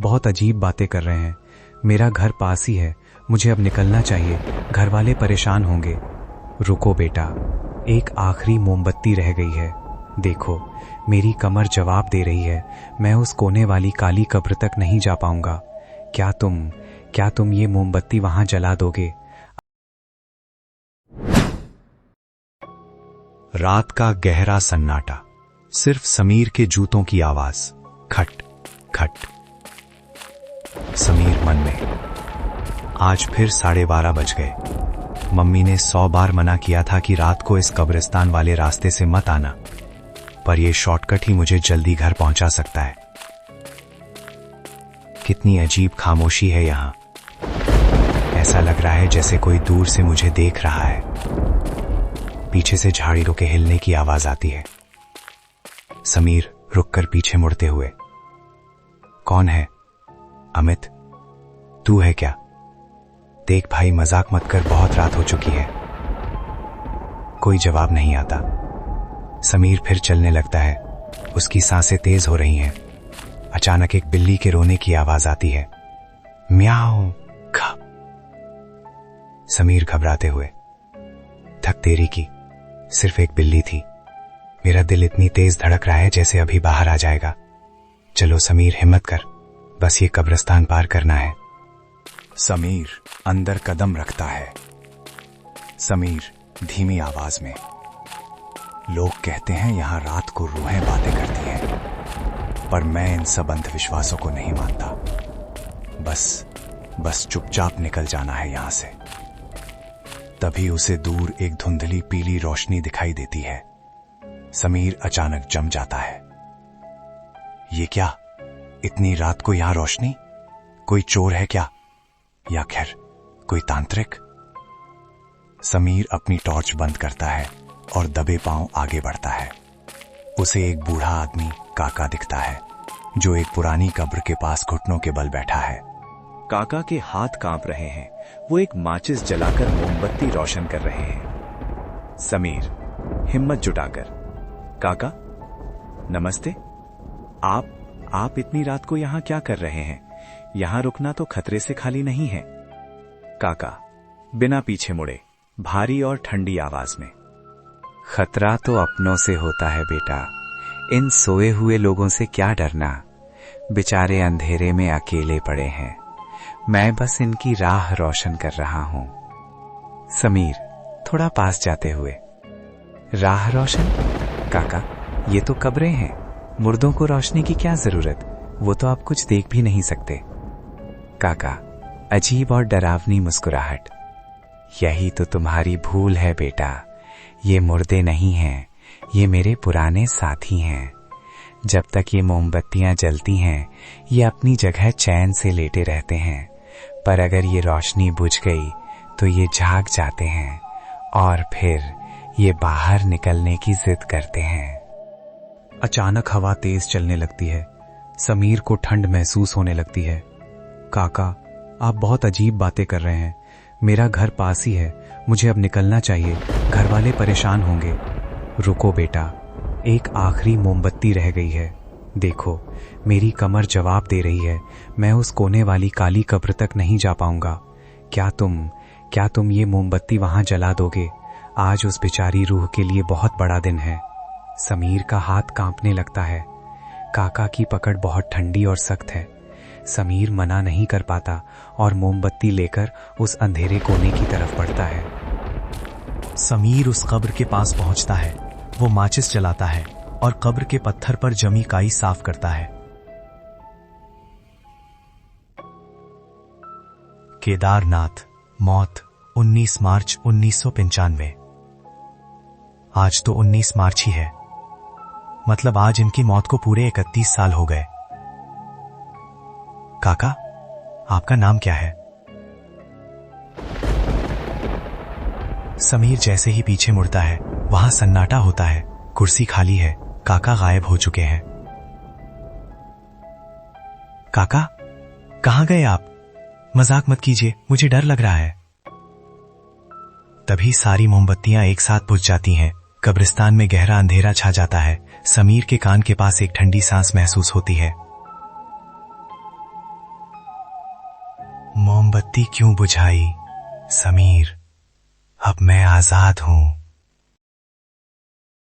बहुत अजीब बातें कर रहे हैं। मेरा घर पास ही है, मुझे अब निकलना चाहिए, घर वाले परेशान होंगे। रुको बेटा, एक आखिरी मोमबत्ती रह गई है। देखो, मेरी कमर जवाब दे रही है। मैं उस कोने वाली काली कब्र तक नहीं जा पाऊंगा। क्या तुम ये मोमबत्ती वहां जला दोगे? रात का गहरा सन्नाटा, सिर्फ समीर के जूतों की आवाज, खट खट। समीर मन में, आज फिर 12:30 बज गए। मम्मी ने 100 बार मना किया था कि रात को इस कब्रिस्तान वाले रास्ते से मत आना, पर यह शॉर्टकट ही मुझे जल्दी घर पहुंचा सकता है। कितनी अजीब खामोशी है यहां। ऐसा लग रहा है जैसे कोई दूर से मुझे देख रहा है। पीछे से झाड़ियों के हिलने की आवाज आती है। समीर रुककर पीछे मुड़ते हुए, कौन है? अमित, तू है क्या? देख भाई, मजाक मत कर, बहुत रात हो चुकी है। कोई जवाब नहीं आता। समीर फिर चलने लगता है। उसकी सांसें तेज हो रही हैं। अचानक एक बिल्ली के रोने की आवाज आती है, म्याऊ खा। समीर घबराते हुए, थक तेरी की, सिर्फ एक बिल्ली थी। मेरा दिल इतनी तेज धड़क रहा है जैसे अभी बाहर आ जाएगा। चलो समीर, हिम्मत कर, बस ये कब्रिस्तान पार करना है। समीर अंदर कदम रखता है। समीर धीमी आवाज में, लोग कहते हैं यहां रात को रूहें बातें करती हैं, पर मैं इन सब अंधविश्वासों को नहीं मानता। बस चुपचाप निकल जाना है यहां से। तभी उसे दूर एक धुंधली पीली रोशनी दिखाई देती है। समीर अचानक जम जाता है। ये क्या, इतनी रात को यहां रोशनी? कोई चोर है क्या, या खैर कोई तांत्रिक? समीर अपनी टॉर्च बंद करता है और दबे पांव आगे बढ़ता है। उसे एक बूढ़ा आदमी काका दिखता है, जो एक पुरानी कब्र के पास घुटनों के बल बैठा है। काका के हाथ कांप रहे हैं। वो एक माचिस जलाकर मोमबत्ती रोशन कर रहे हैं। समीर हिम्मत जुटाकर, काका नमस्ते। आप इतनी रात को यहां क्या कर रहे हैं? यहां रुकना तो खतरे से खाली नहीं है। काका बिना पीछे मुड़े, भारी और ठंडी आवाज में, खतरा तो अपनों से होता है बेटा। इन सोए हुए लोगों से क्या डरना? बेचारे अंधेरे में अकेले पड़े हैं। मैं बस इनकी राह रोशन कर रहा हूं। समीर थोड़ा पास जाते हुए, राह रोशन? काका, ये तो कब्रें हैं, मुर्दों को रोशनी की क्या जरूरत? वो तो आप कुछ देख भी नहीं सकते। काका अजीब और डरावनी मुस्कुराहट, यही तो तुम्हारी भूल है बेटा। ये मुर्दे नहीं हैं, ये मेरे पुराने साथी हैं। जब तक ये मोमबत्तियां जलती हैं, ये अपनी जगह चैन से लेटे रहते हैं, पर अगर ये रोशनी बुझ गई तो ये जाग जाते हैं और फिर ये बाहर निकलने की जिद करते हैं। अचानक हवा तेज चलने लगती है। समीर को ठंड महसूस होने लगती है। काका, आप बहुत अजीब बातें कर रहे हैं। मेरा घर पास ही है, मुझे अब निकलना चाहिए, घर वाले परेशान होंगे। रुको बेटा, एक आखिरी मोमबत्ती रह गई है। देखो, मेरी कमर जवाब दे रही है। मैं उस कोने वाली काली कब्र तक नहीं जा पाऊंगा। क्या तुम ये मोमबत्ती वहां जला दोगे? आज उस बेचारी रूह के लिए बहुत बड़ा दिन है। समीर का हाथ कांपने लगता है। काका की पकड़ बहुत ठंडी और सख्त है। समीर मना नहीं कर पाता और मोमबत्ती लेकर उस अंधेरे कोने की तरफ बढ़ता है। समीर उस कब्र के पास पहुंचता है। वो माचिस जलाता है और कब्र के पत्थर पर जमी काई साफ करता है। केदारनाथ, मौत 19 मार्च 1995। आज तो 19 मार्च ही है, मतलब आज इनकी मौत को पूरे 31 साल हो गए। काका, आपका नाम क्या है? समीर जैसे ही पीछे मुड़ता है, वहां सन्नाटा होता है। कुर्सी खाली है, काका गायब हो चुके हैं। काका, कहां गए आप? मजाक मत कीजिए, मुझे डर लग रहा है। तभी सारी मोमबत्तियां एक साथ बुझ जाती हैं। कब्रिस्तान में गहरा अंधेरा छा जाता है। समीर के कान के पास एक ठंडी सांस महसूस होती है। मोमबत्ती क्यों बुझाई? समीर, अब मैं आजाद हूं।